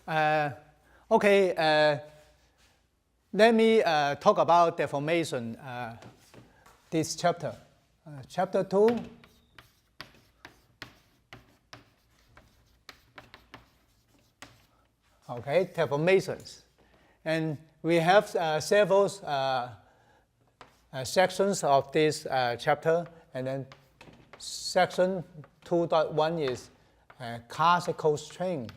Okay, let me talk about deformation, this chapter. Chapter 2. Okay, deformations. And we have several sections of this chapter, and then section 2.1 is classical strain.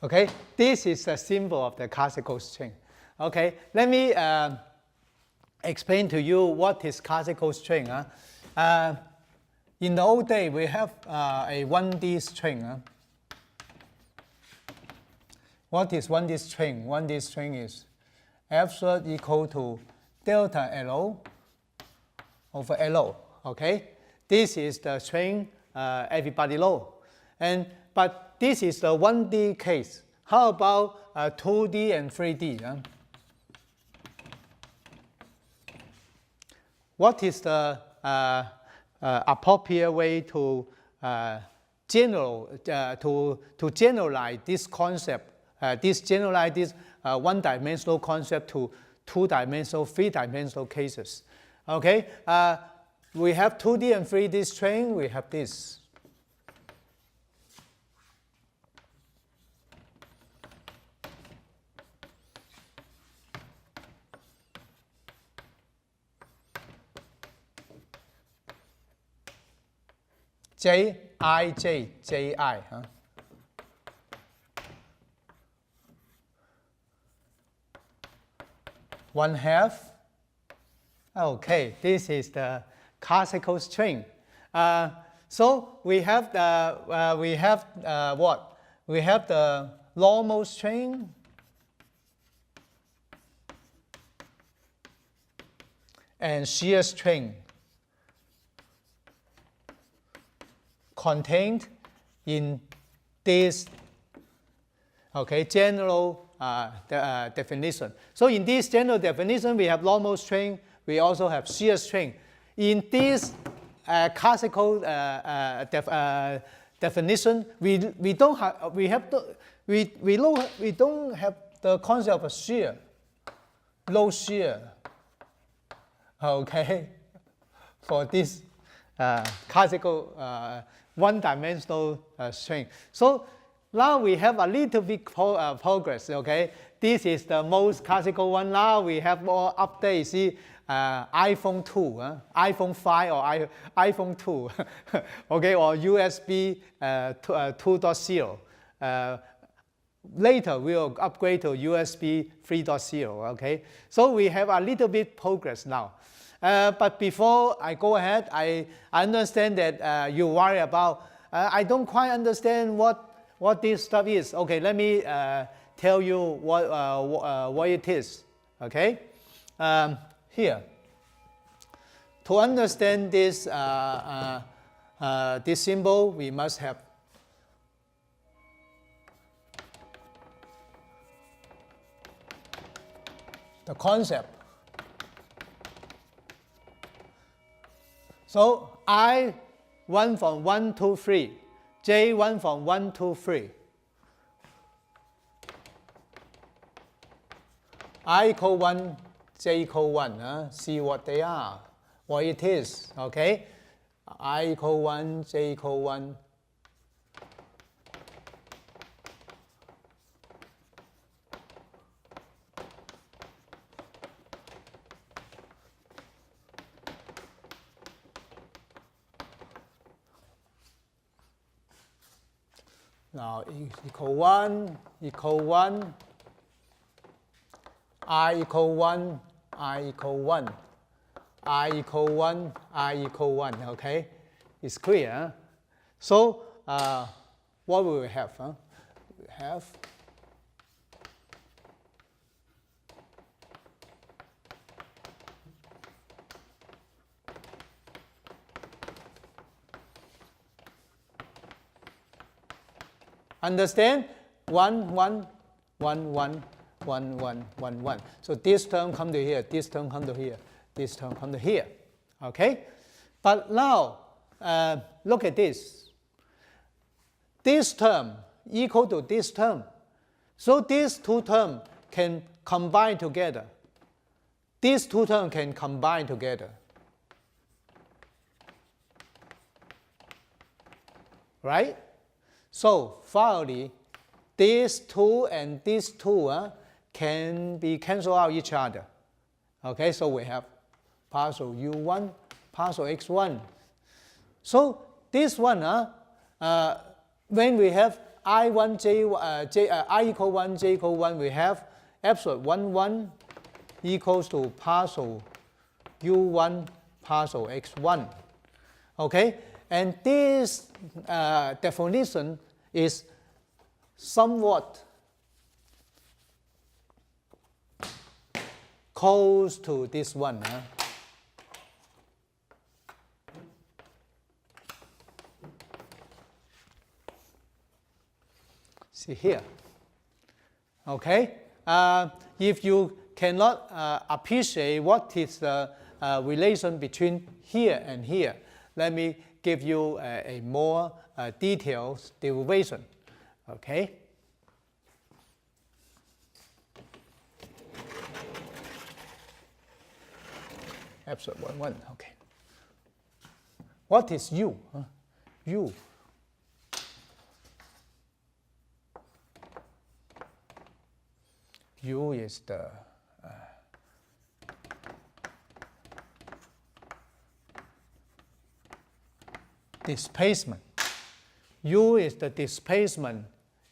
Okay, this is a symbol of the classical strain. Okay, let me explain to you what is classical strain. In the old day, we have a 1D strain. What is 1D strain? 1D strain is F0 equal to delta L over L. Okay, this is the strain everybody know. But this is the 1D case. How about 2D and 3D? What is the appropriate way to generalize this concept? Generalize this one-dimensional concept to two-dimensional, three-dimensional cases. Okay, we have 2D and 3D strain. We have this. Ji. 1/2. Okay, this is the classical strain. So we have what? We have the normal strain and shear strain contained in this general definition. So in this general definition, we have normal strain. We also have shear strain. In this classical definition, we don't have the concept of shear, low shear. Okay, for this classical one-dimensional strain. So now we have a little bit progress. Okay, this is the most classical one. Now we have more updates. See, iPhone 2, iPhone 5 or iPhone 2, okay, or USB 2.0. Later we will upgrade to USB 3.0. Okay, so we have a little bit progress now. But before I go ahead, I understand that you worry about. I don't quite understand what this stuff is. Okay, let me tell you what it is. Okay, here. To understand this this symbol, we must have the concept. So I 1 from 1 to 3, J 1 from 1 to 3. I equal 1, J equal 1. See what they are, what it is. Okay, I equal 1, J equal 1. Now equal 1, equal 1, I equal 1, I equal 1, I equal 1, I equal 1. Okay, it's clear. Huh? So what will we have? We have understand? 1, 1, 1, 1, 1, 1, 1, 1. So this term come to here, this term come to here, this term come to here. Okay? But now, look at this. This term equal to this term. So these two terms can combine together. These two terms can combine together. Right? So finally, these two and these two can be cancelled out each other. Okay, so we have partial u1, partial x1. So this one, when we have I1, I equal 1, j equal 1, we have absolute 1, 1 equals to partial u1, partial x1. Okay, and this definition is somewhat close to this one. See here. Okay, if you cannot appreciate what is the relation between here and here, let me give you a more detailed derivation. Okay. Absolute 1, 1. Okay. What is u? U. U is the displacement. U is the displacement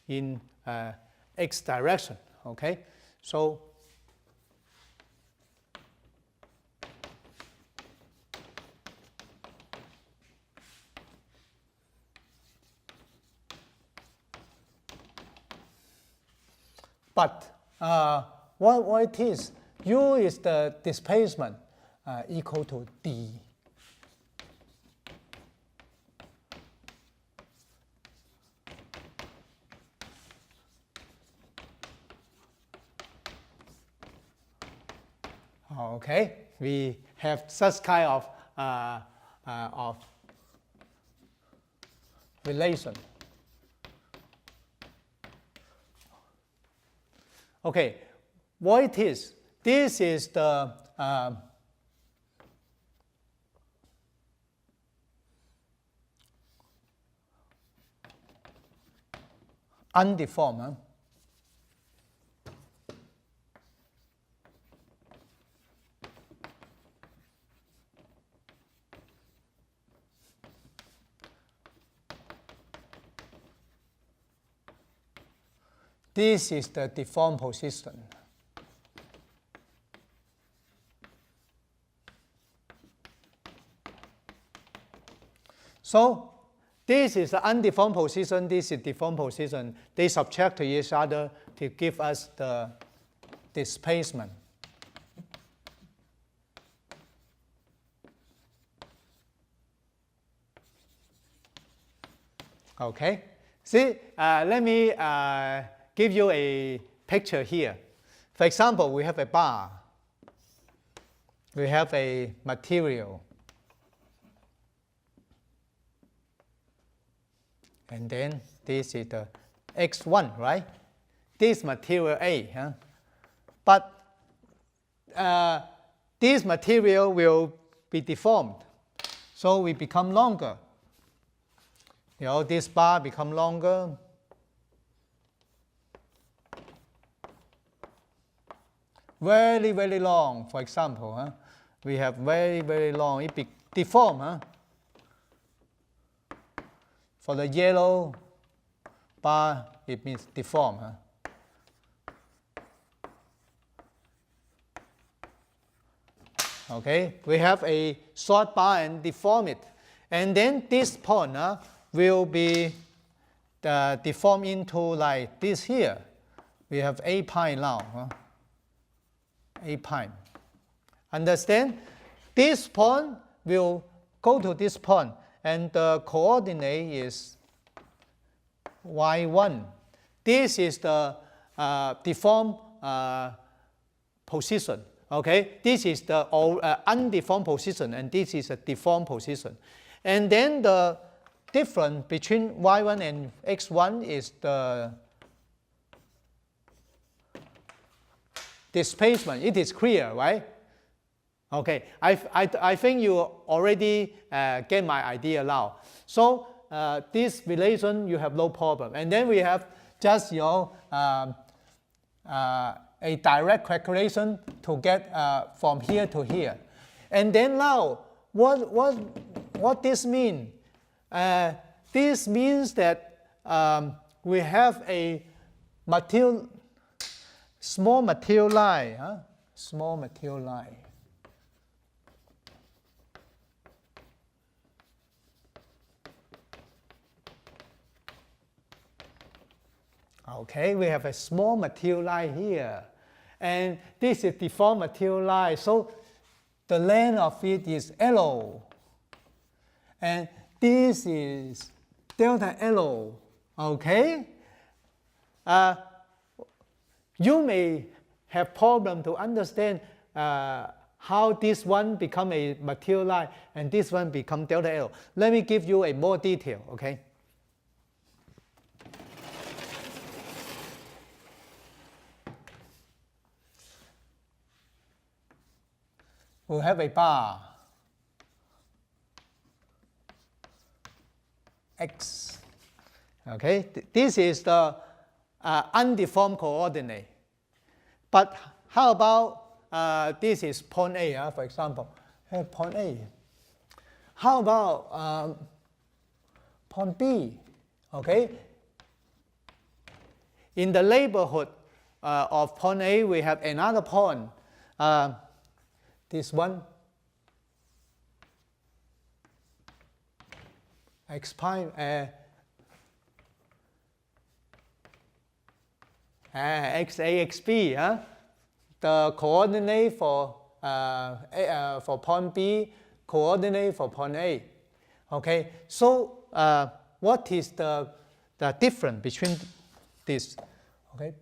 in x direction. Okay, so but what it is, u is the displacement equal to d. Okay, we have such kind of relation. Okay, what it is? This is the undeformed. This is the deformed position. So this is the undeformed position, this is deformed position. They subtract to each other to give us the displacement. Okay, see, let me give you a picture here. For example, we have a bar. We have a material. And then this is the x1, right? This material A. Huh? But this material will be deformed. So we become longer. You know, this bar become longer. Very, very long, for example. Huh? We have very, very long. It be deformed. Huh? For the yellow bar, it means deformed. Huh? Okay, we have a short bar and deform it. And then this point will be deformed into like this here. We have A pi now. Huh? A pi. Understand? This point will go to this point, and the coordinate is y1. This is the deformed position. Okay, this is the undeformed position, and this is a deformed position. And then the difference between y1 and x1 is the displacement. It is clear, right? Okay, I think you already get my idea now. So this relation you have no problem. And then we have just a direct calculation to get from here to here. And then now, what this mean? This means that we have a small material line, small material line. Okay, we have a small material line here. And this is deformed material line. So the length of it is L. And this is delta L. Okay? You may have problem to understand how this one become a material line and this one become delta L. Let me give you a more detail, okay? We have a bar x. Okay, this is the undeformed coordinate. But how about this is point A, for example. Point A. How about point B? Okay. In the neighborhood of point A, we have another point. This one, x prime, xa, xb, the coordinate for point B, coordinate for point A. Okay, so what is the difference between this? Okay.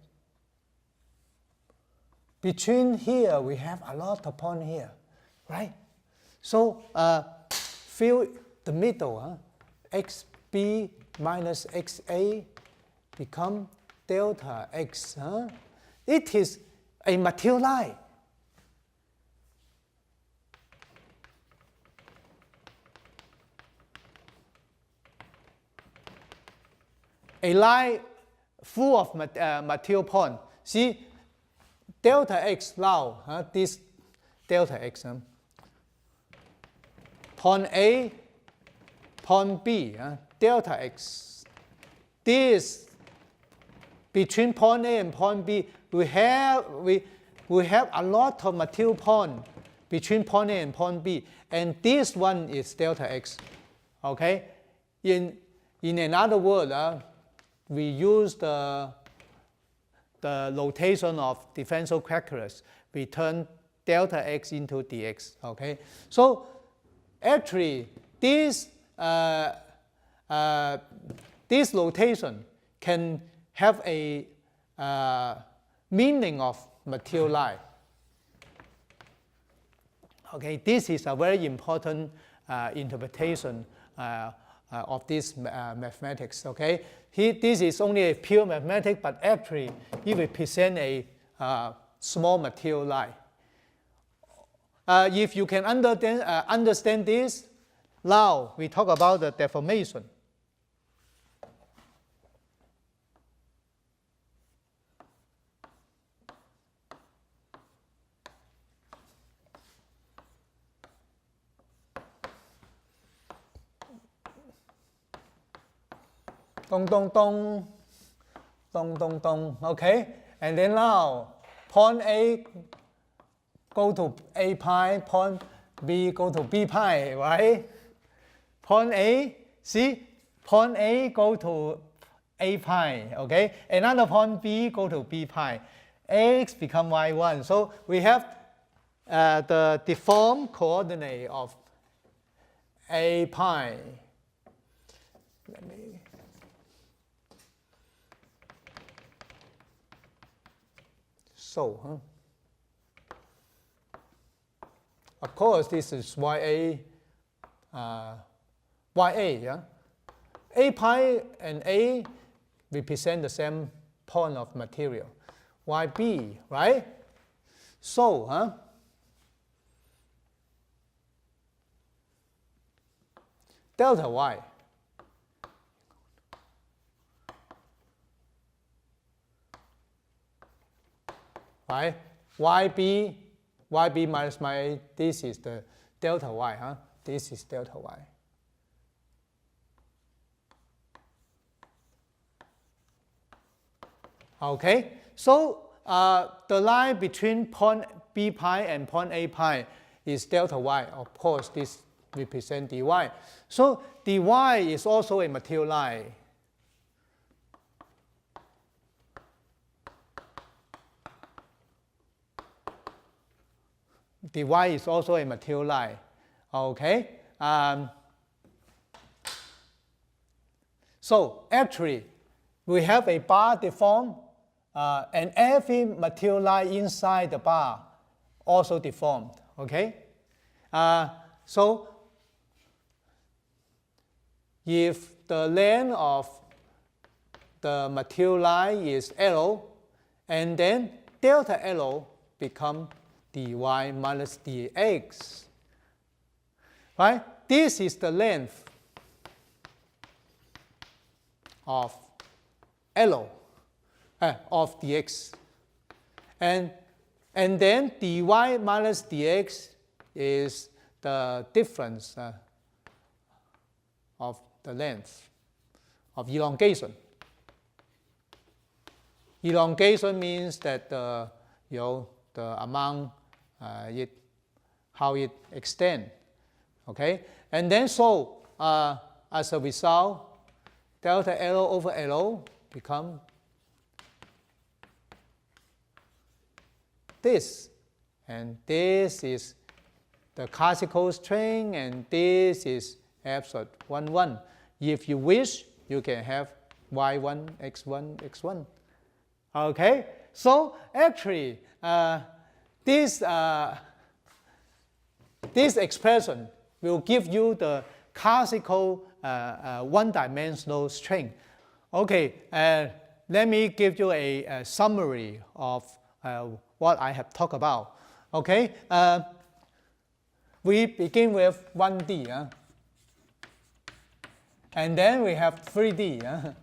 Between here, we have a lot of points here, right? So fill the middle, xb minus xa become delta x. It is a material line. A line full of material point. See, delta x now, this delta x, point A, point B, delta x. This between point A and point B, we have a lot of material point between point A and point B, and this one is delta x. Okay, in another word, we use the notation of differential calculus, we turn delta x into dx. Okay, so actually this notation can have a meaning of material line. Okay, this is a very important interpretation of this mathematics. Okay, this is only a pure mathematics, but actually it will present a small material line. If you can understand this, now we talk about the deformation. Dong, dong, dong, dong, dong, dong. Okay, and then now point A go to A pi, point B go to B pi, right? Point A, see, point A go to A pi, okay? Another point B go to B pi. X become y1. So we have the deformed coordinate of A pi. Let me. So, of course, this is YA, yeah? A pi and A represent the same point of material. YB, right? So, delta Y. Right? YB minus my A, this is the delta Y, This is delta Y. Okay, so the line between point B pi and point A pi is delta Y. Of course, this represents dy. So dy is also a material line. Dy is also a material line. Okay. So actually, we have a bar deformed, and every material line inside the bar also deformed. Okay. So if the length of the material line is L, and then delta L become dy minus dx. Right? This is the length of L of dx. And then dy minus dx is the difference of the length of elongation. Elongation means that the amount how it extends. Okay, and then so as a result, delta L over L become this, and this is the classical string, and this is absolute 1, 1. If you wish, you can have y1, x1, x1. Okay, so actually this expression will give you the classical one-dimensional string. Okay, let me give you a summary of what I have talked about. Okay, we begin with 1D, and then we have 3D.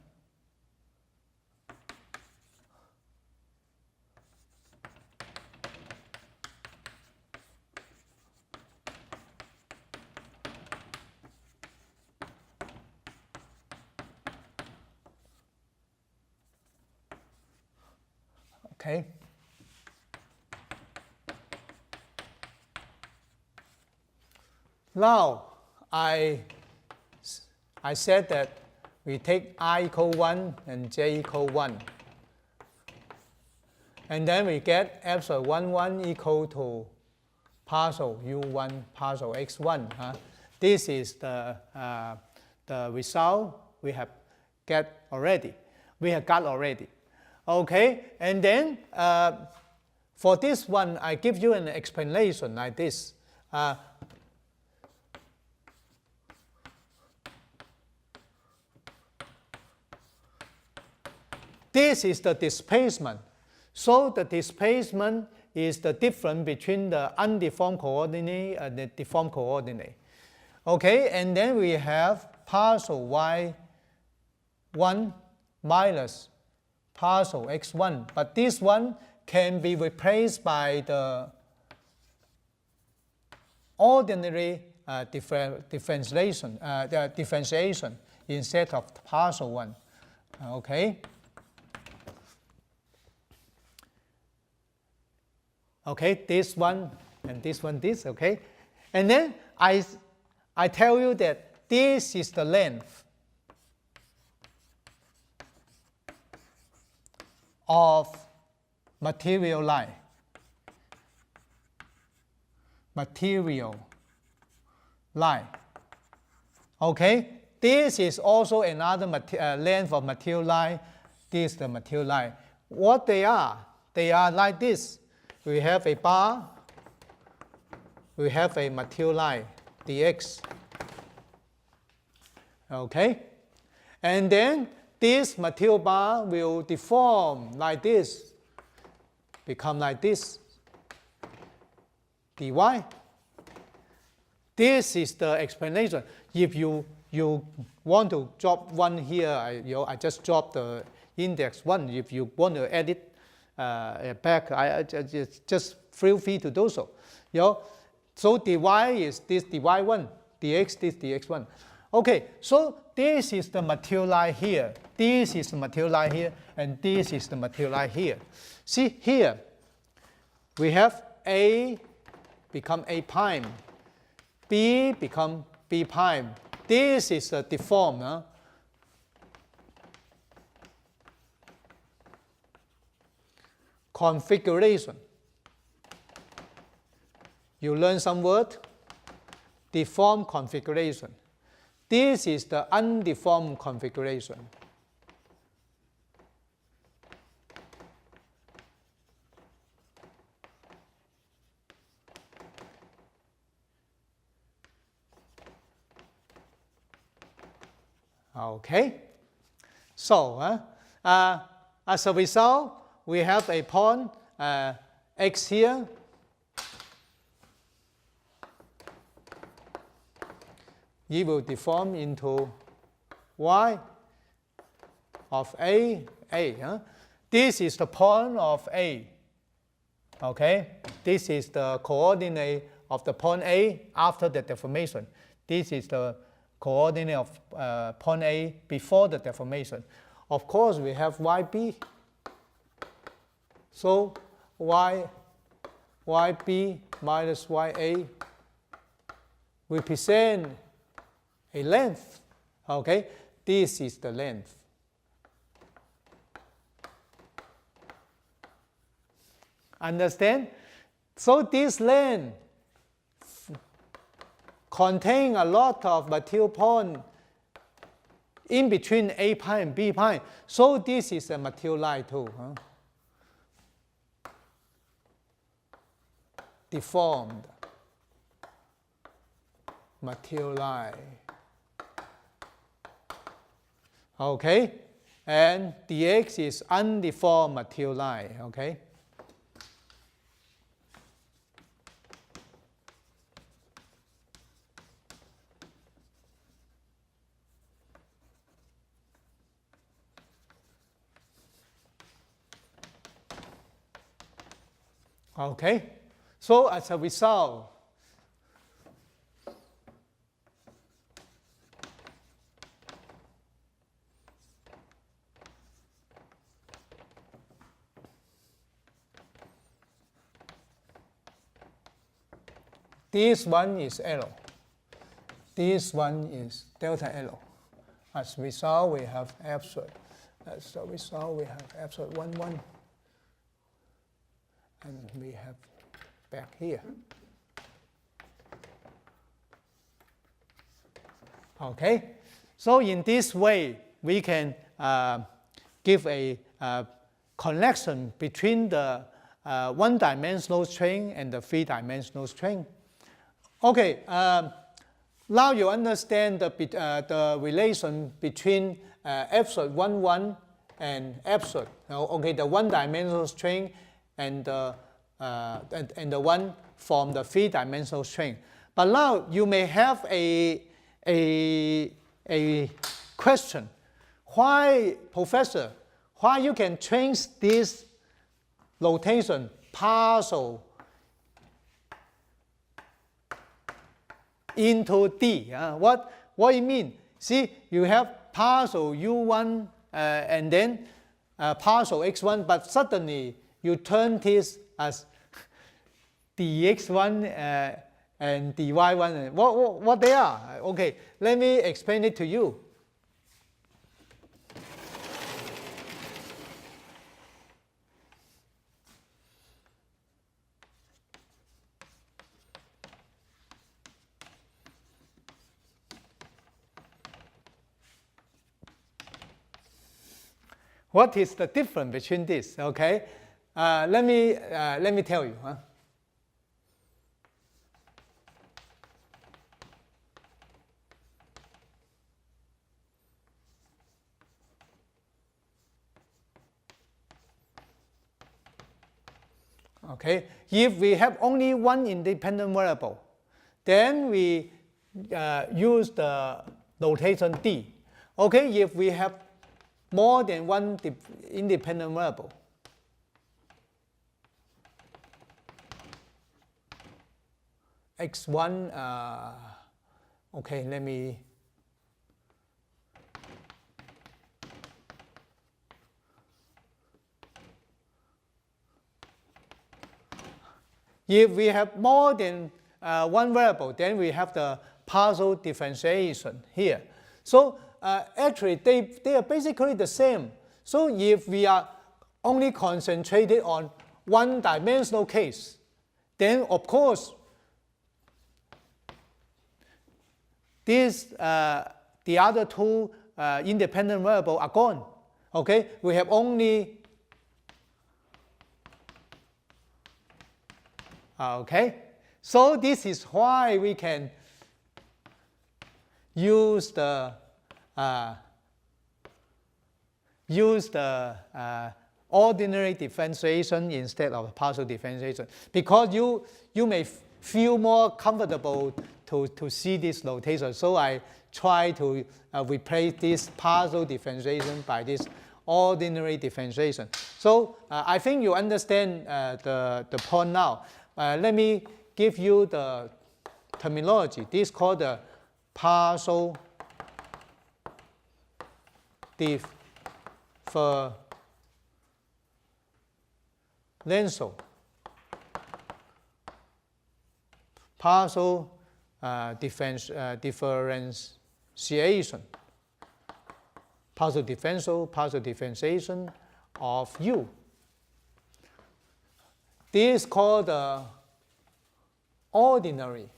Okay. Now, I said that we take I equal 1 and j equal 1. And then we get epsilon 1, 1 equal to partial u1 partial x1. This is the result we have got already. Okay, and then for this one, I give you an explanation like this. This is the displacement. So the displacement is the difference between the undeformed coordinate and the deformed coordinate. Okay, and then we have partial y1 minus partial x1, but this one can be replaced by the ordinary differentiation instead of the partial one. Okay. Okay, this one and this one, this. Okay, and then I tell you that this is the length of material line. Okay, this is also another length of material line. This is the material line. What they are? they are like this. We have a bar, we have a material line, dx. Okay? And then this material bar will deform like this, become like this, dy. This is the explanation. If you want to drop 1 here, I just drop the index 1. If you want to add it back, I just feel free to do so. So dy is this dy1, dx this dx1. Okay, so this is the material line here, this is the material line here, and this is the material line here. See here, we have A become A prime, B become B prime. This is a deformed configuration. You learn some word, deformed configuration. This is the undeformed configuration. Okay, so as a result, we have a point x here. It will deform into y of A. This is the point of A. Okay, this is the coordinate of the point A after the deformation. This is the coordinate of point A before the deformation. Of course, we have YB. So YB minus YA represent a length. Okay, this is the length. Understand? So this length contains a lot of material point in between A prime and B prime. So this is a material line too. Deformed material line. Okay, and dx is undeformed material line. Okay. Okay, so as a result, this one is L. This one is delta L. As a result, we have absolute. As a result, we have absolute 1, 1. And we have back here. Okay, so in this way, we can give a connection between the one-dimensional string and the three-dimensional string. Okay, now you understand the relation between absolute 1, 1 and absolute. Okay, the one-dimensional string and the one from the three-dimensional string. But now you may have a question. Why, Professor, why you can change this rotation partial into D? What it mean? See, you have partial U1 and then partial X1, but suddenly you turn this as dx1 and dy1. What they are? Okay, let me explain it to you. What is the difference between this? Okay, let me tell you. Huh? Okay, if we have only one independent variable, then we use the notation D. Okay, if we have more than one independent variable, x1, okay, let me if we have more than one variable, then we have the partial differentiation here. So actually, they are basically the same. So if we are only concentrated on one-dimensional case, then of course, the other two independent variables are gone. Okay, we have only okay. So this is why we can use the ordinary differentiation instead of partial differentiation, because you may feel more comfortable to see this notation. So I try to replace this partial differentiation by this ordinary differentiation. So I think you understand the point now. Let me give you the terminology. This is called the partial differential. Partial differentiation. Partial differentiation of U. This is called the ordinary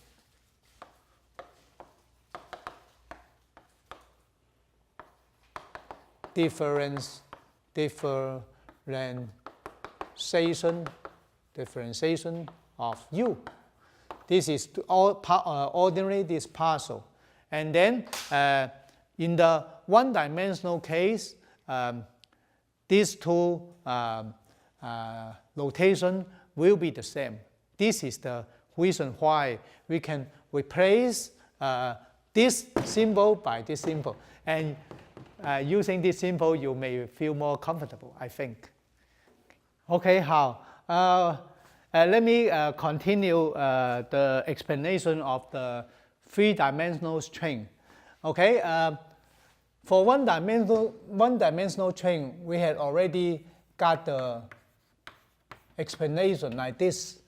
differentiation of U. This is ordinary, this partial. And then in the one-dimensional case, these two notation will be the same. This is the reason why we can replace this symbol by this symbol. And using this symbol, you may feel more comfortable, I think. Okay, how? Let me continue the explanation of the three-dimensional string. Okay, for one-dimensional string, we had already got the explanation like this.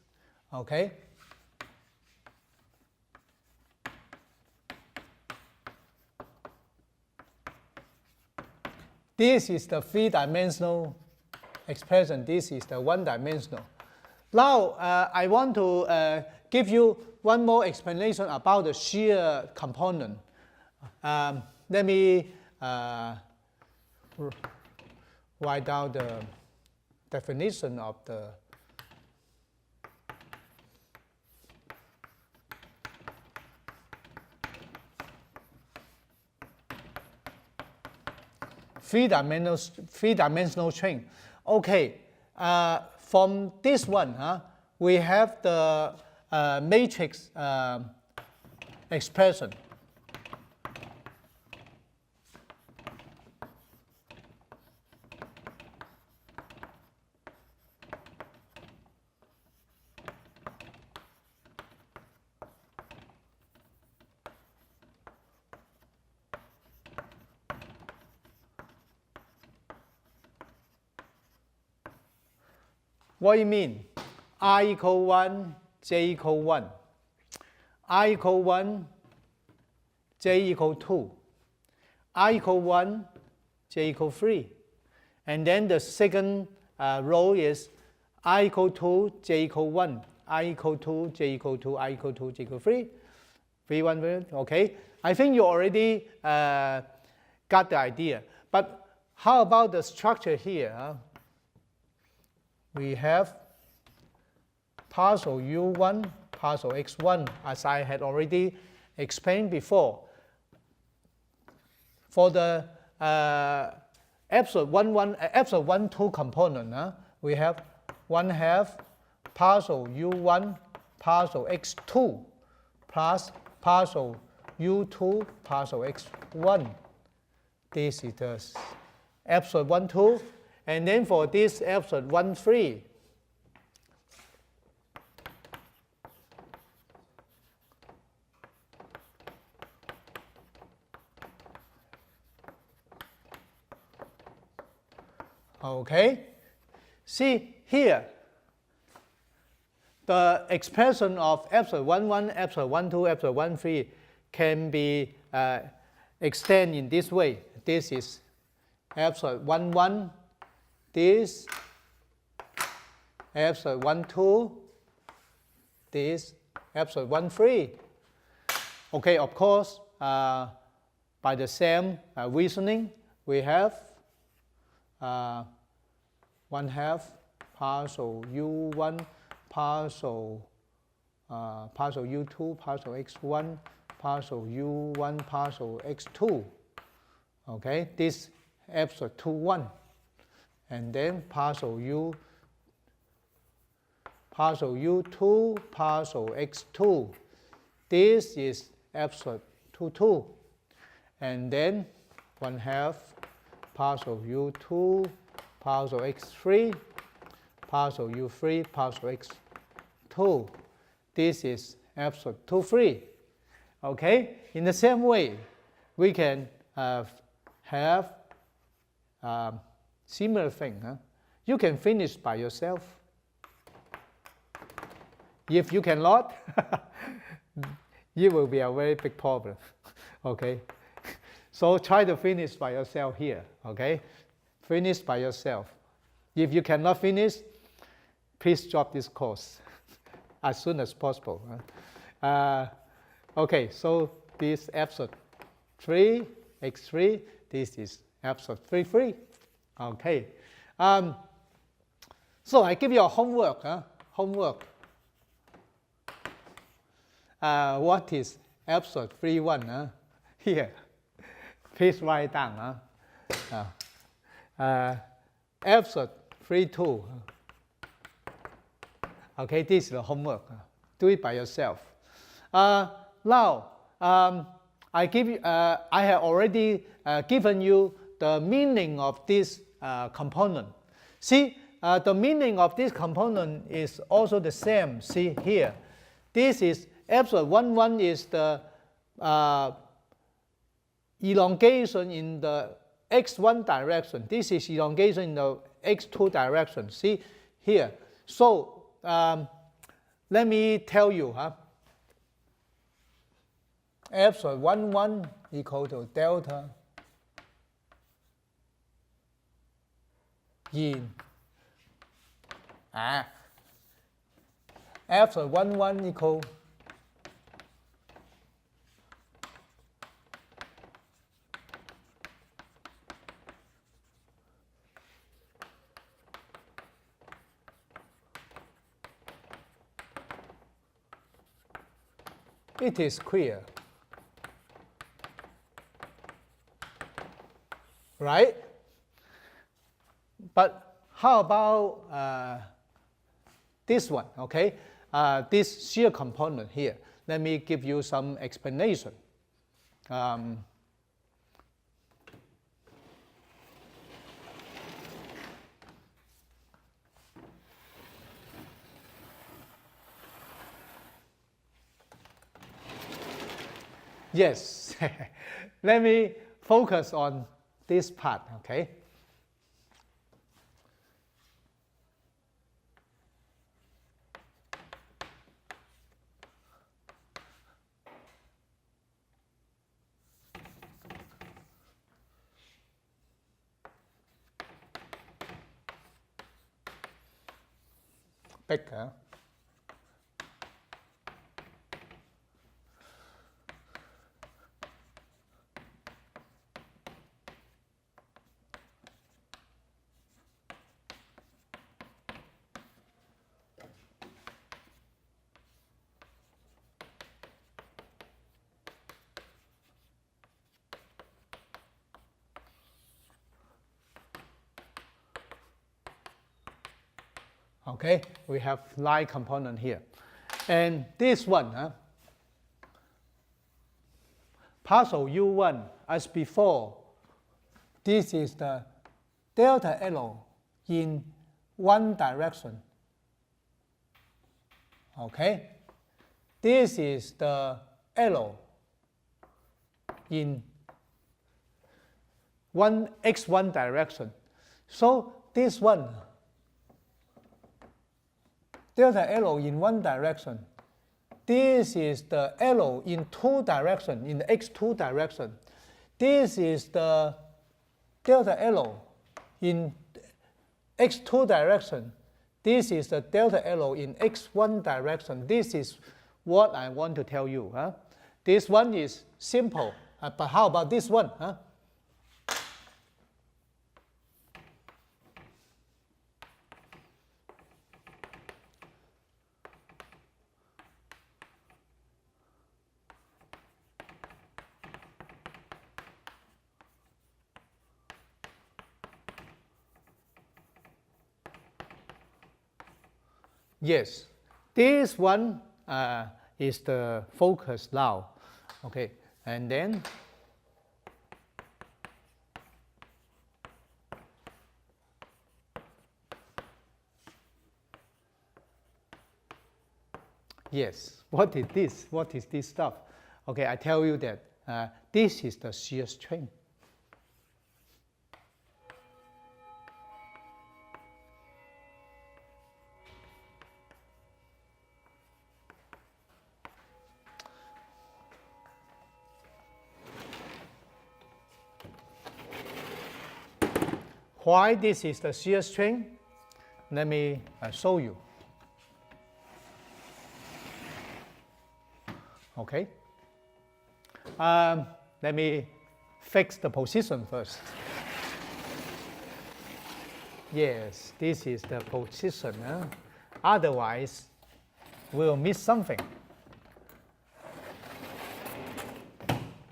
Okay. This is the three-dimensional expression. This is the one-dimensional. Now, I want to give you one more explanation about the shear component. Let me write down the definition of the three-dimensional string. Okay, from this one, we have the matrix expression. What do you mean? I equal 1, j equal 1. I equal 1, j equal 2. I equal 1, j equal 3. And then the second row is I equal 2, j equal 1. I equal 2, j equal 2, I equal 2, j equal 3. 3, 1, okay. I think you already got the idea. But how about the structure here? we have partial u1, partial x1, as I had already explained before. For the absolute 1, 2 component, we have 1/2 partial u1 partial x2 plus partial u2 partial x1. This is the absolute 1, 2. And then for this absolute 1, 3, okay, see here, the expression of absolute 1, 1, absolute 1, 2, absolute 1, 3 can be extended in this way. This is absolute 1, 1, this absolute 1, 2, this absolute 1, 3. Okay, of course, by the same reasoning, we have 1/2 partial u1 partial u2 partial x1 partial u1 partial x2. Okay, this absolute 2, 1, and then partial u2 partial x2. This is absolute 2, 2, and then 1/2 partial u2 partial x3 partial u3 partial x2. This is absolute 2, 3. Okay, in the same way, we can have similar thing. You can finish by yourself. If you cannot, it will be a very big problem. Okay, so try to finish by yourself here. Okay, finish by yourself. If you cannot finish, please drop this course as soon as possible. Okay, so this absolute 3, x3, this is absolute 3, 3. Okay, so I give you a homework. What is absolute 3, 1? Here, please write down. Absolute 3, 2. Okay, this is the homework. Do it by yourself. Now, I have already given you the meaning of this component. See, the meaning of this component is also the same. See here, this is absolute 1, 1 is the elongation in the x1 direction. This is elongation in the x2 direction. See here. So let me tell you, absolute 1, 1 equal to delta in absolute 1, 1 equal it is clear, right? But how about this one, okay? This shear component here. Let me give you some explanation. Yes, let me focus on this part, okay? Bigger. Okay, we have line component here. And this one, partial U1 as before, this is the delta L in one direction. Okay, this is the L in x1 direction. So this one, delta L in one direction. This is the L in two direction, in the x2 direction. This is the delta L in x2 direction. This is the delta L in x1 direction. This is what I want to tell you. This one is simple, but how about this one? Yes, this one is the focus now. Okay, and then yes, what is this? What is this stuff? Okay, I tell you that this is the shear strain. Why this is the shear strain? Let me show you. Okay. Let me fix the position first. Yes, this is the position. Otherwise, we'll miss something.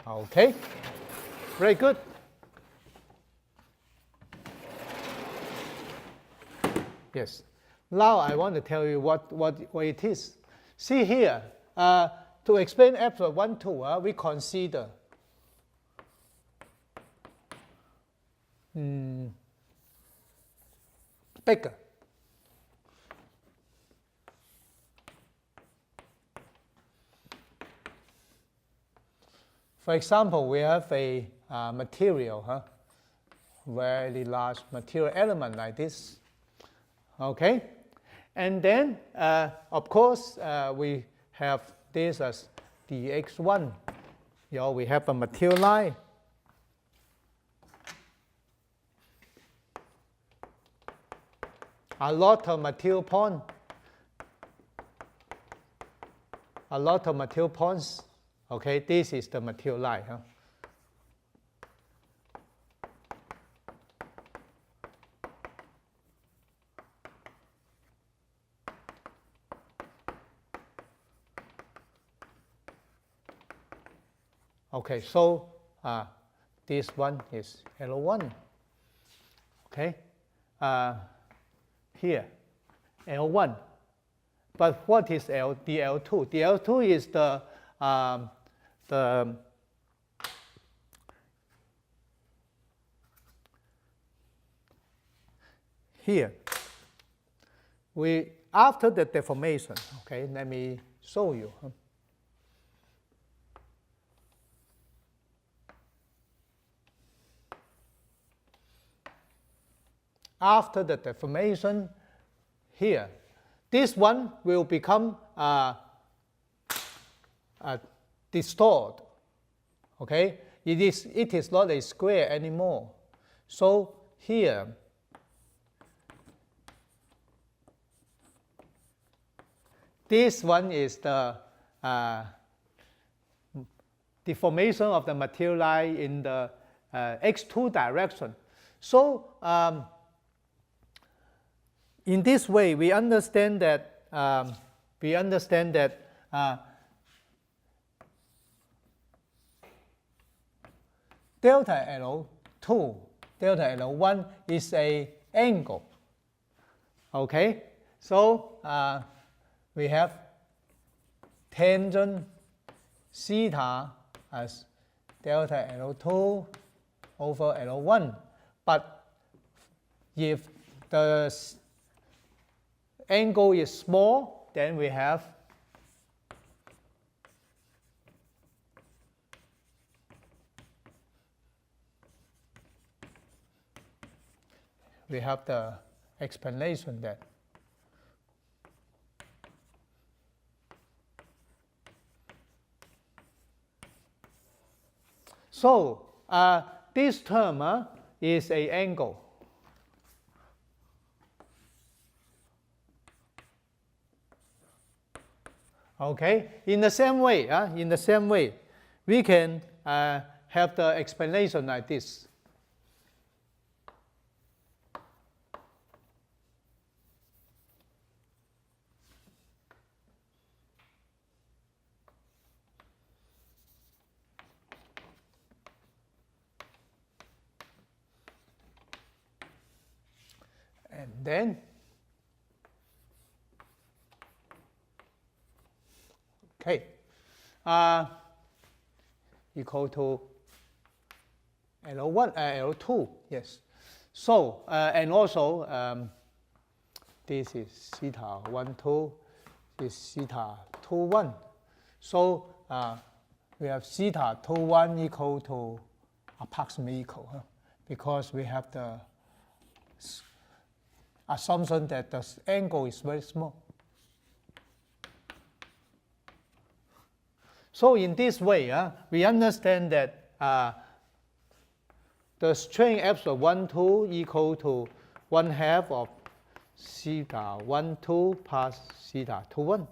Okay. Very good. Yes. Now I want to tell you what it is. See here, to explain episode 1, 2, we consider bigger. For example, we have a material, very large material element like this. Okay, and then of course we have this as dx1. We have a material line. A lot of material points. A lot of material points. Okay, this is the material line. Okay, so this one is L1. Okay, here L1. But what is the L2? The L2 is the here. After the deformation. Okay, let me show you. After the deformation here, this one will become distorted. Okay, it is not a square anymore. So here, this one is the deformation of the material line in the x2 direction. So in this way, we understand that delta L2, delta L1 is an angle. Okay, So we have tangent theta as delta L2 over L1. But if the angle is small, then we have the explanation that so this term is an angle. Okay, in the same way, we can have the explanation like this. And then equal to L1, L2, yes. So, and also this is theta 1, 2, this is theta 2, 1. So, we have theta 2, 1 equal to approximately equal, because we have the assumption that the angle is very small. So in this way, we understand that the strain epsilon 1, 2 equal to 1/2 of theta 1, 2 plus theta 2, 1.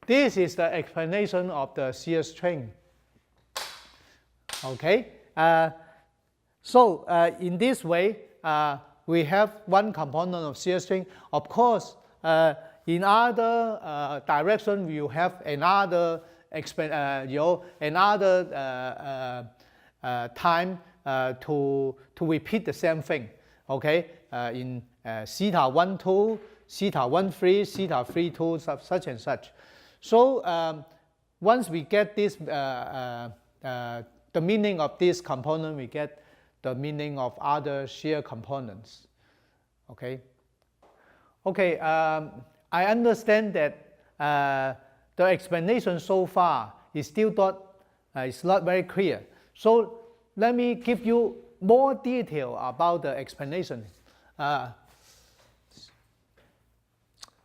This is the explanation of the shear strain. Okay. So in this way, we have one component of shear strain. Of course, in other direction, you have another time to repeat the same thing. Okay, in theta 1, 2, theta 1, 3, theta 3, 2, such and such. So once we get this, the meaning of this component, we get the meaning of other shear components. Okay. Okay. I understand that the explanation so far is still not very clear. So let me give you more detail about the explanation.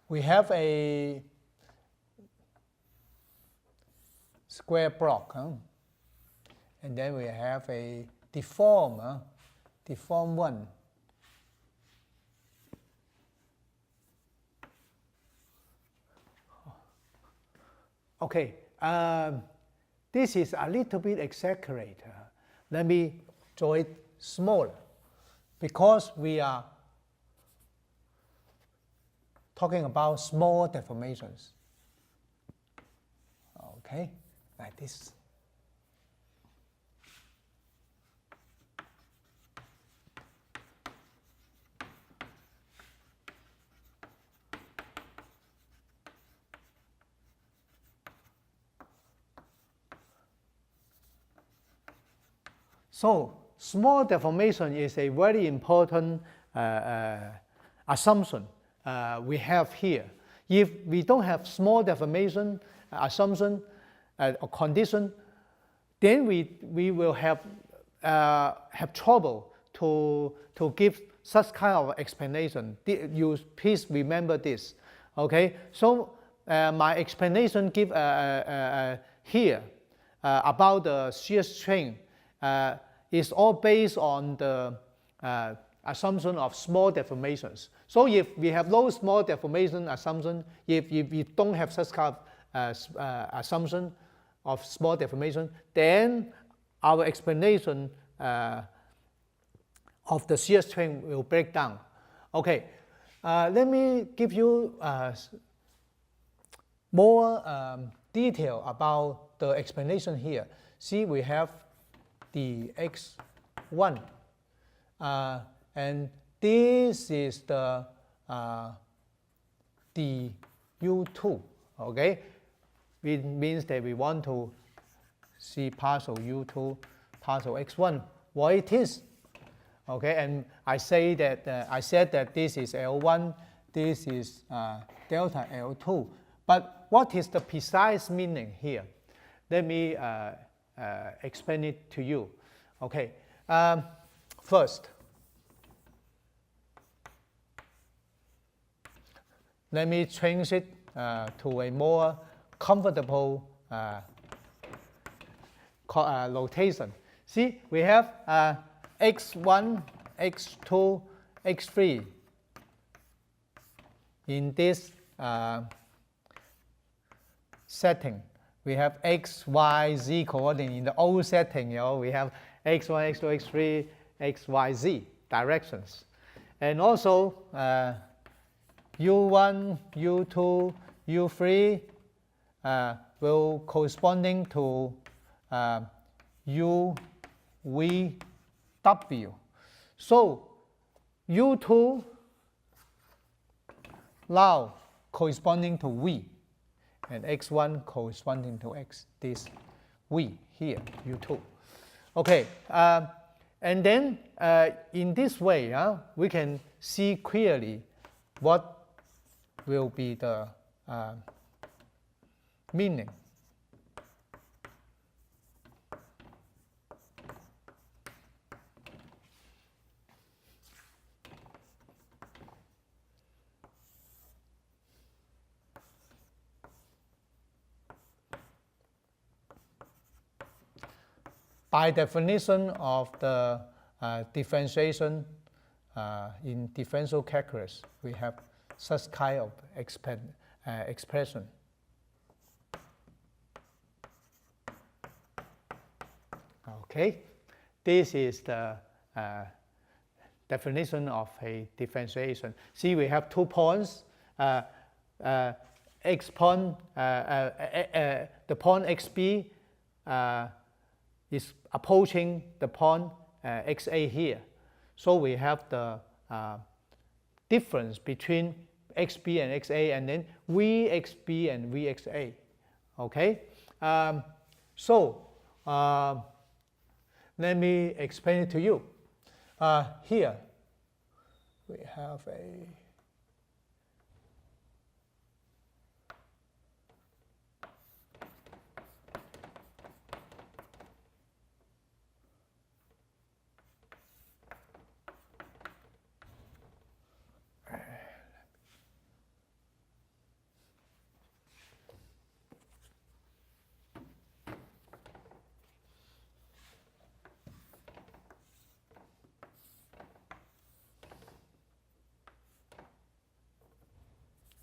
We have a square block, and then we have a deformed one. Okay, this is a little bit exaggerated. Let me draw it smaller, because we are talking about small deformations. Okay, like this. So small deformation is a very important assumption we have here. If we don't have small deformation assumption or condition, then we will have trouble to give such kind of explanation. You please remember this. Okay. So my explanation give here about the shear strain is all based on the assumption of small deformations. So if we have no small deformation assumption, if we don't have such kind of assumption of small deformation, then our explanation of the shear strain will break down. Okay, let me give you more detail about the explanation here. See, we have the x1. and this is the U2, okay? It means that we want to see partial U2, partial x1, what it is. Okay, and I said that this is L1, this is delta L2. But what is the precise meaning here? Let me explain it to you. Okay, first, let me change it to a more comfortable notation. See, we have x1, x2, x3 in this setting. We have x, y, z coordinate. In the old setting, we have x1, x2, x3, x, y, z directions. And also u1, u2, u3 will corresponding to u, v, w. So u2 now corresponding to v, and x1 corresponding to x, this v here, u2. Okay, and then in this way, we can see clearly what will be the meaning. By definition of the differentiation in differential calculus, we have such kind of expression. Okay, this is the definition of a differentiation. See, we have 2 points. X point, the point xb is approaching the point xa here. So we have the difference between xb and xa, and then vxb and vxa. Okay, let me explain it to you. Here we have a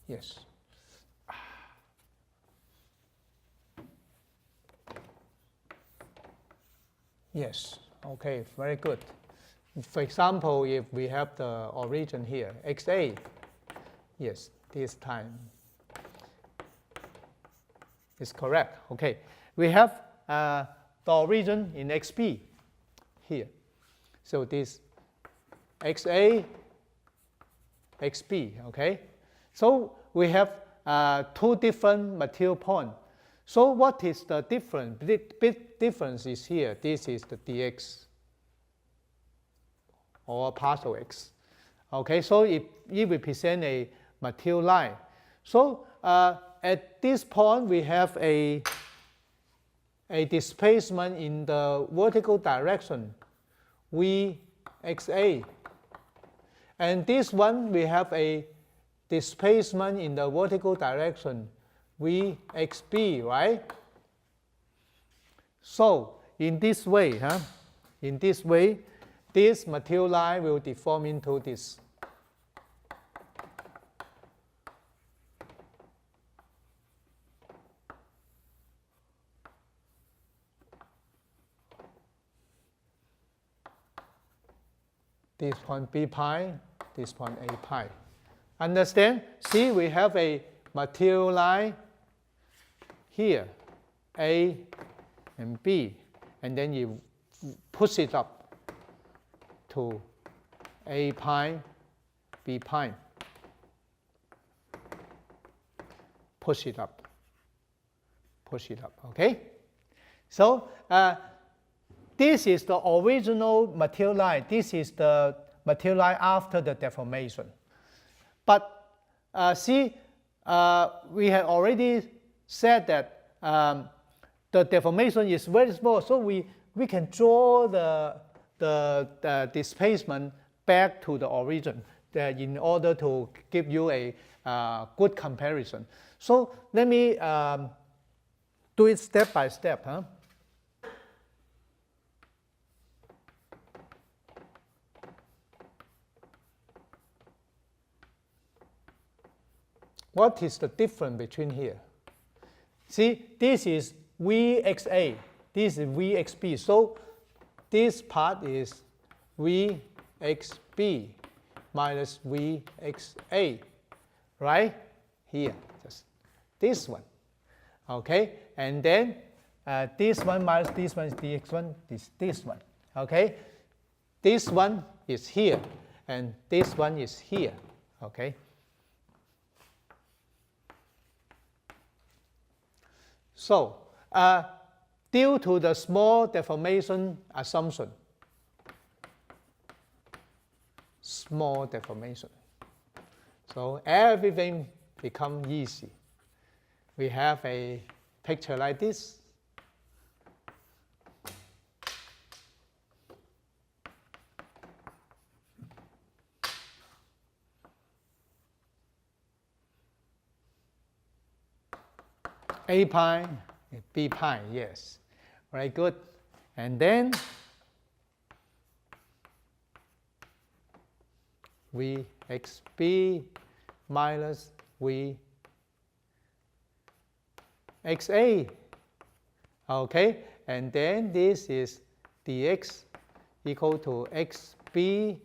yes. Yes, okay, very good. For example, if we have the origin here, xa, yes, this time is correct. Okay, we have the origin in xb here. So this xa, xb, okay? So we have 2 different material points. So what is the difference? The big difference is here. This is the dx, or partial x. Okay, so it represents a material line. So at this point, we have a displacement in the vertical direction, vxa. And this one, we have a displacement in the vertical direction, vxb, right? So in this way, this material line will deform into this. This point b pi, this point a pi. Understand? See, we have a material line here, A and B, and then you push it up to A prime, B prime. Push it up. Push it up, okay? So this is the original material line. This is the material line after the deformation. But see, we have already said that the deformation is very small, so we can draw the displacement back to the origin in order to give you a good comparison. So let me do it step by step. Huh? What is the difference between here? See, this is Vxa, this is Vxb. So this part is Vxb minus Vxa, right? Here, just this one. Okay, and then this one minus this one is dx1 is this one. Okay, this one is here, and this one is here. Okay. So, due to the small deformation assumption, small deformation, so everything becomes easy. We have a picture like this. A prime, B prime, yes. Very good. And then Vxb minus Vxa. Okay, and then this is dx equal to xb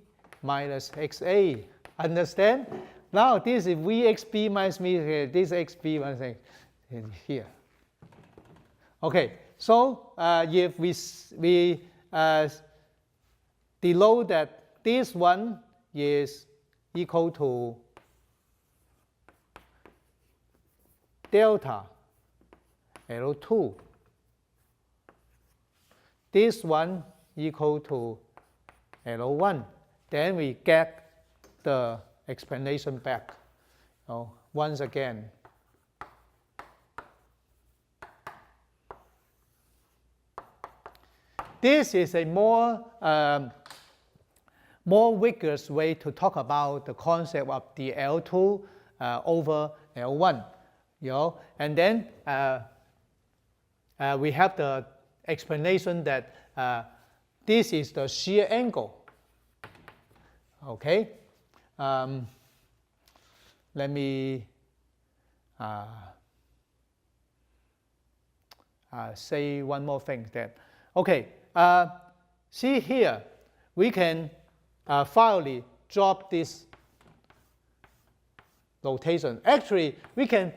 minus xa. Understand? Now this is Vxb minus Vxa. This xb minus Vxa. Here. Okay, so if we denote that this one is equal to delta L2, this one equal to L1, then we get the explanation back. So once again, this is a more vigorous way to talk about the concept of the L2 over L1. And then we have the explanation that this is the shear angle. Okay, let me say one more thing that okay. See here, we can finally drop this rotation. Actually, we can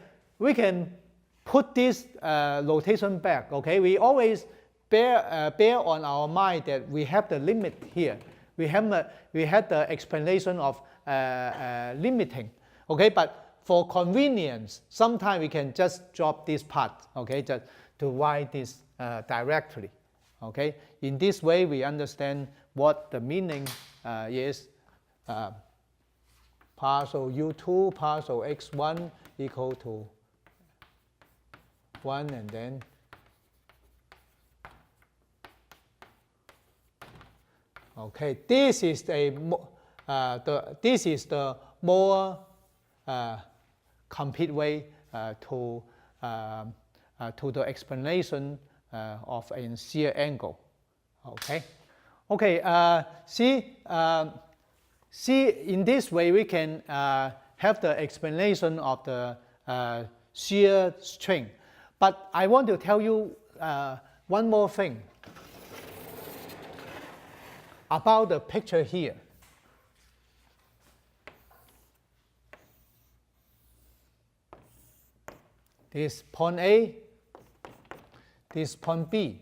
put this rotation back. Okay, we always bear on our mind that we have the limit here. We had the explanation of limiting. Okay, but for convenience, sometimes we can just drop this part. Okay, just to write this directly. Okay, in this way we understand what the meaning is. Partial u2 partial x1 equal to 1, and then okay, this is the more complete way to the explanation of a shear angle. Okay. Okay. See, in this way we can have the explanation of the shear strain. But I want to tell you one more thing about the picture here. This point A, this point B,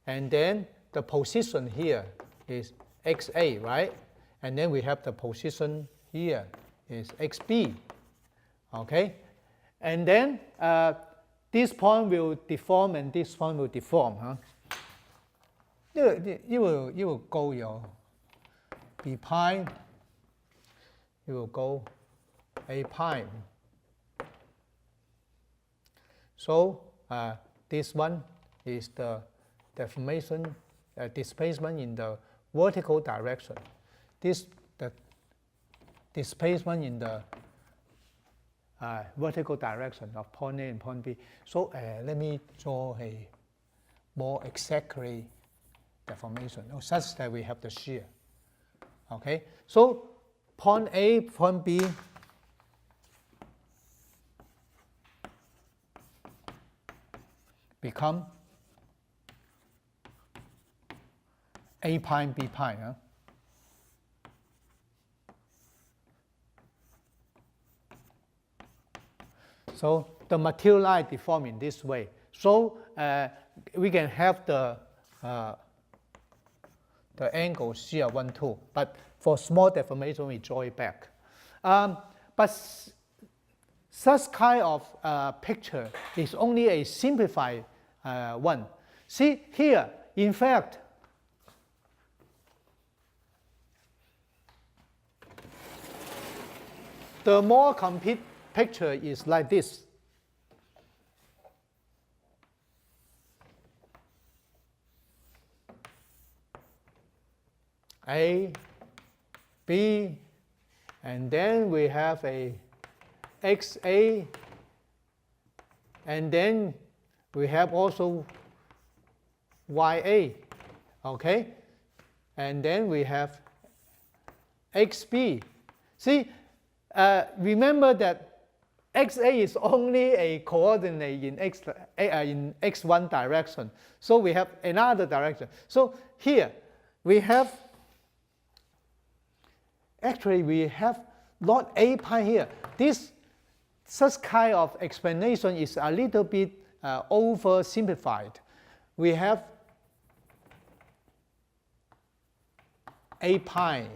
and then the position here is XA, right? and then we have the position here is xb, okay? And then this point will deform and this point will deform, huh? You will go your b prime, you will go a prime. So this one is the deformation, displacement in the vertical direction. This the displacement in the vertical direction of point A and point B. So let me draw a more exactly deformation, such that we have the shear. Okay, so point A, point B become A prime, B prime. Huh? So the material line deform in this way. So we can have the angle shear 1, 2. But for small deformation, we draw it back. But such kind of picture is only a simplified one. See here, in fact, the more complete picture is like this. A, B, and then we have a XA, and then we have also YA, okay? And then we have XB. See, remember that XA is only a coordinate in x1 direction. So we have another direction. So here we have, actually we have not A prime here. This such kind of explanation is a little bit oversimplified. We have A prime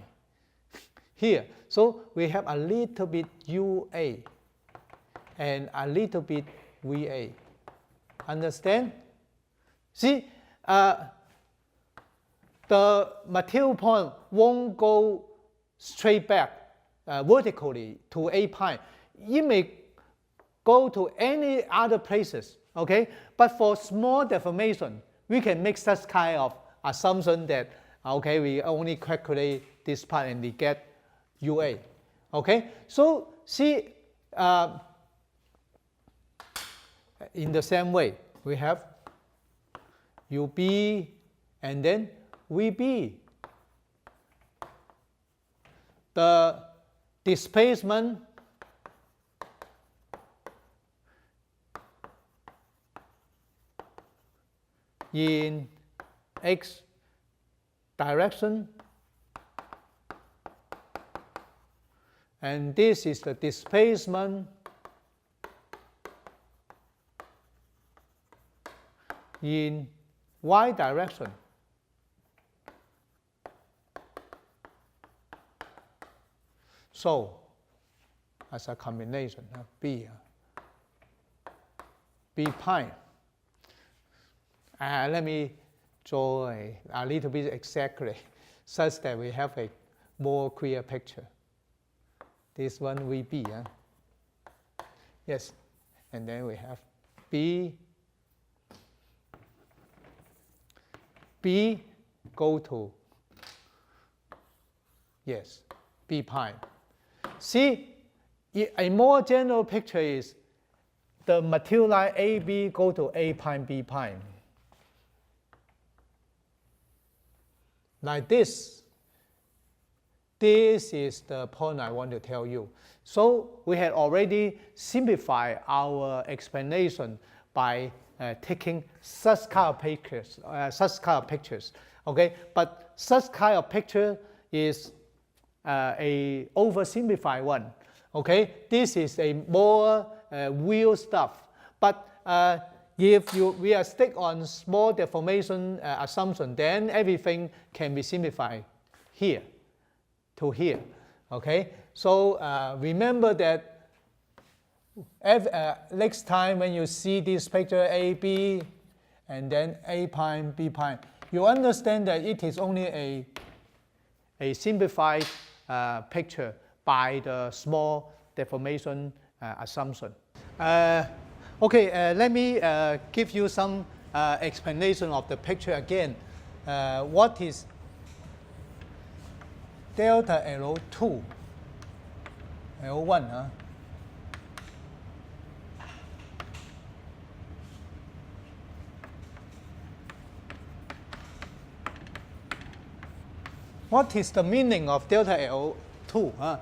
here. So we have a little bit UA and a little bit VA. Understand? See, the material point won't go straight back vertically to A prime. It may go to any other places, okay? But for small deformation, we can make such kind of assumption that, okay, we only calculate this part and we get UA, okay? So see, in the same way, we have UB and then VB. The displacement in x direction, and this is the displacement in y direction. So, as a combination of B prime. Let me draw a little bit exactly, such that we have a more clear picture. This one VB. Yes, and then we have B go to, yes, B prime. See, a more general picture is the material line AB go to A prime, B prime. Like this. This is the point I want to tell you. So we had already simplified our explanation by taking such kind of pictures, okay? But such kind of picture is a oversimplified one, okay? This is a more real stuff. But if we are stick on small deformation assumption, then everything can be simplified here. to here. Okay, so remember that next time when you see this picture A, B, and then A prime, B prime, you understand that it is only a simplified picture by the small deformation assumption. Okay, let me give you some explanation of the picture again. What is delta L2, L1, huh? What is the meaning of delta L2?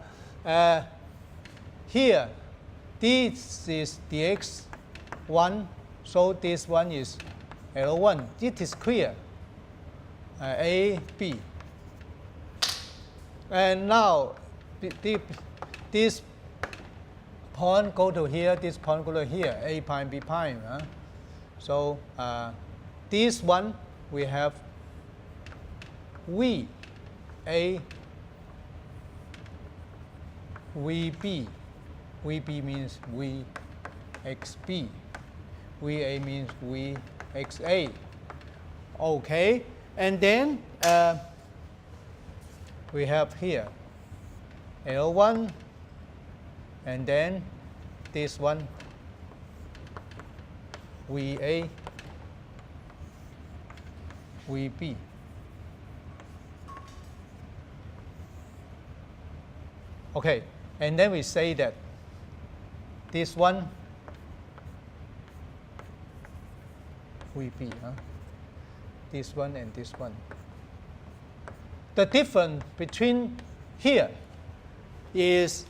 Here, this is dx1, so this one is L1. It is clear. A, B. And now, this point go to here, this point go to here, A prime, B prime. So this one, we have V, A, VB. VB means VXB. VA means VXA. Okay, and then we have here L1, and then this one VA, VB. Okay, and then we say that this one VB, this one and this one. The difference between here is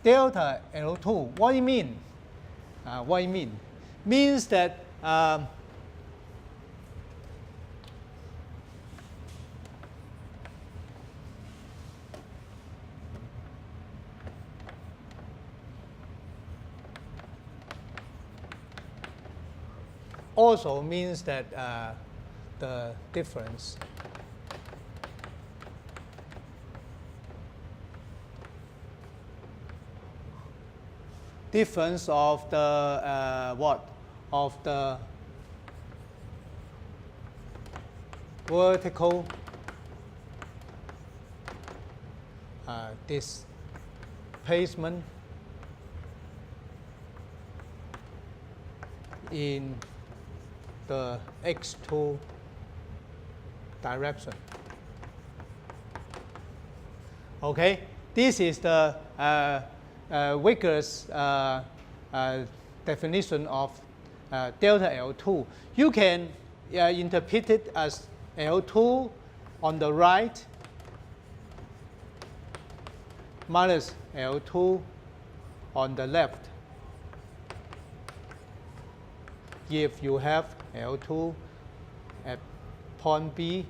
delta L2. What do you mean? What do you mean? Means that also means that the difference of the what? Of the vertical displacement in the x2 direction. Okay, this is the rigorous definition of delta L2. You can interpret it as L2 on the right minus L2 on the left. If you have L2 at point B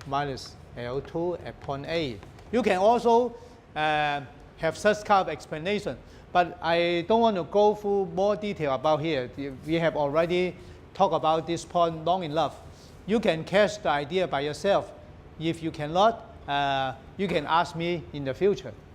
minus L2 at point A. You can also have such kind of explanation, but I don't want to go through more detail about here. We have already talked about this point long enough. You can catch the idea by yourself. If you cannot, you can ask me in the future.